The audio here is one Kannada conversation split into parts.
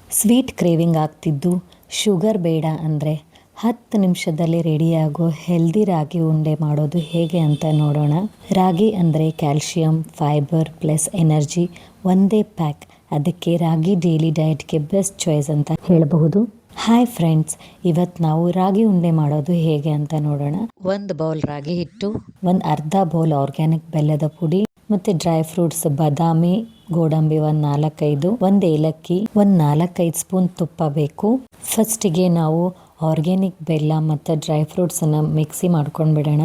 ಸ್ವೀಟ್ ಕ್ರೇವಿಂಗ್ ಆಗ್ತಿದ್ದು ಶುಗರ್ ಬೇಡ ಅಂದರೆ 10 ನಿಮಿಷದಲ್ಲಿ ರೆಡಿಯಾಗೋ ಹೆಲ್ದಿ ರಾಗಿ ಉಂಡೆ ಮಾಡೋದು ಹೇಗೆ ಅಂತ ನೋಡೋಣ. ರಾಗಿ ಅಂದರೆ ಕ್ಯಾಲ್ಶಿಯಂ, ಫೈಬರ್ ಪ್ಲಸ್ ಎನರ್ಜಿ ಒಂದೇ ಪ್ಯಾಕ್. ಅದಕ್ಕೆ ರಾಗಿ ಡೈಲಿ ಡಯಟ್ಗೆ ಬೆಸ್ಟ್ ಚಾಯ್ಸ್ ಅಂತ ಹೇಳಬಹುದು. ಹಾಯ್ ಫ್ರೆಂಡ್ಸ್, ಇವತ್ತು ನಾವು ರಾಗಿ ಉಂಡೆ ಮಾಡೋದು ಹೇಗೆ ಅಂತ ನೋಡೋಣ. 1 ಬೌಲ್ ರಾಗಿ ಹಿಟ್ಟು, 1 ಅರ್ಧ ಬೌಲ್ ಆರ್ಗ್ಯಾನಿಕ್ ಬೆಲ್ಲದ ಪುಡಿ ಮತ್ತು ಡ್ರೈ ಫ್ರೂಟ್ಸ್ ಬಾದಾಮಿ, ಗೋಡಂಬಿ 4-5, 1 ಏಲಕ್ಕಿ, 4-5 ಸ್ಪೂನ್ ತುಪ್ಪ ಬೇಕು. ಫಸ್ಟಿಗೆ ನಾವು ಆರ್ಗ್ಯಾನಿಕ್ ಬೆಲ್ಲ ಮತ್ತು ಡ್ರೈ ಫ್ರೂಟ್ಸನ್ನು ಮಿಕ್ಸಿ ಮಾಡ್ಕೊಂಡು ಬಿಡೋಣ.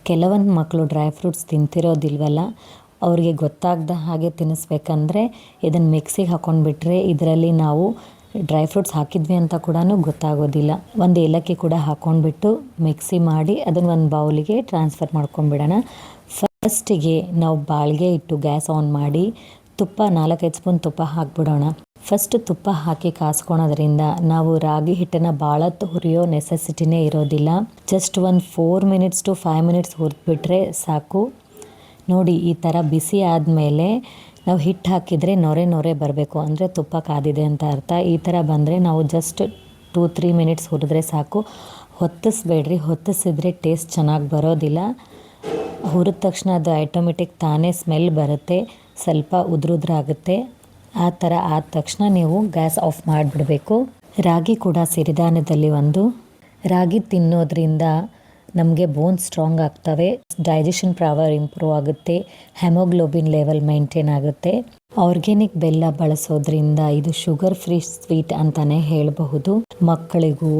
ಕೆಲವೊಂದು ಮಕ್ಕಳು ಡ್ರೈ ಫ್ರೂಟ್ಸ್ ತಿಂತಿರೋದಿಲ್ವಲ್ಲ, ಅವ್ರಿಗೆ ಗೊತ್ತಾಗ್ದ ಹಾಗೆ ತಿನ್ನಿಸ್ಬೇಕಂದ್ರೆ ಇದನ್ನು ಮಿಕ್ಸಿಗೆ ಹಾಕೊಂಡ್ಬಿಟ್ರೆ ಇದರಲ್ಲಿ ನಾವು ಡ್ರೈ ಫ್ರೂಟ್ಸ್ ಹಾಕಿದ್ವಿ ಅಂತ ಕೂಡ ಗೊತ್ತಾಗೋದಿಲ್ಲ. 1 ಏಲಕ್ಕಿ ಕೂಡ ಹಾಕ್ಕೊಂಡ್ಬಿಟ್ಟು ಮಿಕ್ಸಿ ಮಾಡಿ ಅದನ್ನು ಒಂದು ಬೌಲಿಗೆ ಟ್ರಾನ್ಸ್ಫರ್ ಮಾಡ್ಕೊಂಡ್ಬಿಡೋಣ. ಫಸ್ಟಿಗೆ ನಾವು ಬಾಳಿಗೆ ಇಟ್ಟು ಗ್ಯಾಸ್ ಆನ್ ಮಾಡಿ ತುಪ್ಪ 4-5 ಸ್ಪೂನ್ ತುಪ್ಪ ಹಾಕ್ಬಿಡೋಣ. ಫಸ್ಟ್ ತುಪ್ಪ ಹಾಕಿ ಕಾಸ್ಕೊಳೋದ್ರಿಂದ ನಾವು ರಾಗಿ ಹಿಟ್ಟನ್ನು ಭಾಳ ಹುರಿಯೋ ನೆಸೆಸಿಟಿನೇ ಇರೋದಿಲ್ಲ. ಜಸ್ಟ್ ಒಂದು 4 ಮಿನಿಟ್ಸ್ ಟು 5 ಮಿನಿಟ್ಸ್ ಹುರಿದ್ಬಿಟ್ರೆ ಸಾಕು. ನೋಡಿ, ಈ ಥರ ಬಿಸಿ ಆದಮೇಲೆ ನಾವು ಹಿಟ್ಟು ಹಾಕಿದರೆ ನೊರೆ ಬರಬೇಕು, ಅಂದರೆ ತುಪ್ಪ ಕಾದಿದೆ ಅಂತ ಅರ್ಥ. ಈ ಥರ ಬಂದರೆ ನಾವು ಜಸ್ಟ್ 2-3 ಮಿನಿಟ್ಸ್ ಹುರಿದ್ರೆ ಸಾಕು. ಹೊತ್ತಿಸ್ಬೇಡ್ರಿ, ಹೊತ್ತಿಸಿದ್ರೆ ಟೇಸ್ಟ್ ಚೆನ್ನಾಗಿ ಬರೋದಿಲ್ಲ. ಹುರಿದ ತಕ್ಷಣ ಅದು ಆಟೋಮೆಟಿಕ್ ತಾನೇ ಸ್ಮೆಲ್ ಬರುತ್ತೆ, ಸ್ವಲ್ಪ ಉದುರಾಗುತ್ತೆ. ಆ ಥರ ಆದ ತಕ್ಷಣ ನೀವು ಗ್ಯಾಸ್ ಆಫ್ ಮಾಡಿಬಿಡಬೇಕು. ರಾಗಿ ಕೂಡ ಸಿರಿಧಾನ್ಯದಲ್ಲಿ ಒಂದು. ರಾಗಿ ತಿನ್ನೋದ್ರಿಂದ ನಮಗೆ ಬೋನ್ ಸ್ಟ್ರಾಂಗ್ ಆಗ್ತವೆ, ಡೈಜೆಷನ್ ಪವರ್ ಇಂಪ್ರೂವ್ ಆಗುತ್ತೆ, ಹೆಮೋಗ್ಲೋಬಿನ್ ಲೆವೆಲ್ ಮೇಂಟೈನ್ ಆಗುತ್ತೆ. ಆರ್ಗ್ಯಾನಿಕ್ ಬೆಲ್ಲ ಬಳಸೋದ್ರಿಂದ ಇದು ಶುಗರ್ ಫ್ರೀ ಸ್ವೀಟ್ ಅಂತಲೇ ಹೇಳಬಹುದು. ಮಕ್ಕಳಿಗೂ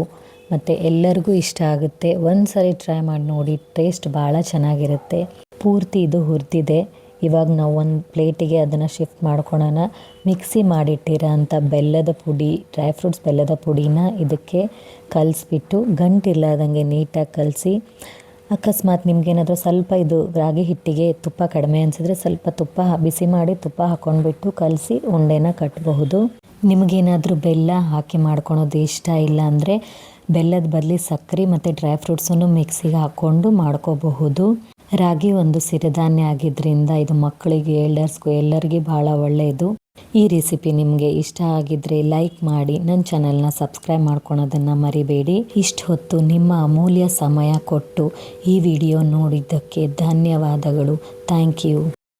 ಮತ್ತು ಎಲ್ಲರಿಗೂ ಇಷ್ಟ ಆಗುತ್ತೆ. ಒಂದು ಸರಿ ಟ್ರೈ ಮಾಡಿ ನೋಡಿ, ಟೇಸ್ಟ್ ಭಾಳ ಚೆನ್ನಾಗಿರುತ್ತೆ. ಪೂರ್ತಿ ಇದು ಹುರಿದಿದೆ. ಇವಾಗ ನಾವು ಒಂದು ಪ್ಲೇಟಿಗೆ ಅದನ್ನು ಶಿಫ್ಟ್ ಮಾಡ್ಕೊಳ್ಳೋಣ. ಮಿಕ್ಸಿ ಮಾಡಿಟ್ಟಿರೋ ಅಂಥ ಬೆಲ್ಲದ ಪುಡಿ, ಡ್ರೈ ಫ್ರೂಟ್ಸ್ ಬೆಲ್ಲದ ಪುಡಿನ ಇದಕ್ಕೆ ಕಲಿಸ್ಬಿಟ್ಟು ಗಂಟಿಲ್ಲದಂಗೆ ನೀಟಾಗಿ ಕಲಸಿ. ಅಕಸ್ಮಾತ್ ನಿಮಗೇನಾದರೂ ಸ್ವಲ್ಪ ಇದು ರಾಗಿ ಹಿಟ್ಟಿಗೆ ತುಪ್ಪ ಕಡಿಮೆ ಅನಿಸಿದ್ರೆ ಸ್ವಲ್ಪ ತುಪ್ಪ ಬಿಸಿ ಮಾಡಿ ತುಪ್ಪ ಹಾಕ್ಕೊಂಡ್ಬಿಟ್ಟು ಕಲಸಿ ಉಂಡೆನ ಕಟ್ಟಬಹುದು. ನಿಮಗೇನಾದರೂ ಬೆಲ್ಲ ಹಾಕಿ ಮಾಡ್ಕೊಳೋದು ಇಷ್ಟ ಇಲ್ಲ ಅಂದರೆ ಬೆಲ್ಲದ ಬದಲಿ ಸಕ್ಕರೆ ಮತ್ತು ಡ್ರೈ ಫ್ರೂಟ್ಸನ್ನು ಮಿಕ್ಸಿಗೆ ಹಾಕ್ಕೊಂಡು ಮಾಡ್ಕೋಬಹುದು. ರಾಗಿ ಒಂದು ಸಿರಿಧಾನ್ಯ ಆಗಿದ್ದರಿಂದ ಇದು ಮಕ್ಕಳಿಗೆ, ಎಲ್ಡರ್ಸ್ಗೂ ಎಲ್ಲರಿಗೂ ಭಾಳ ಒಳ್ಳೆಯದು. ಈ ರೆಸಿಪಿ ನಿಮಗೆ ಇಷ್ಟ ಆಗಿದ್ದರೆ ಲೈಕ್ ಮಾಡಿ, ನನ್ನ ಚಾನಲ್ನ ಸಬ್ಸ್ಕ್ರೈಬ್ ಮಾಡ್ಕೊಳೋದನ್ನು ಮರಿಬೇಡಿ. ಇಷ್ಟು ಹೊತ್ತು ನಿಮ್ಮ ಅಮೂಲ್ಯ ಸಮಯ ಕೊಟ್ಟು ಈ ವಿಡಿಯೋ ನೋಡಿದ್ದಕ್ಕೆ ಧನ್ಯವಾದಗಳು. Thank you.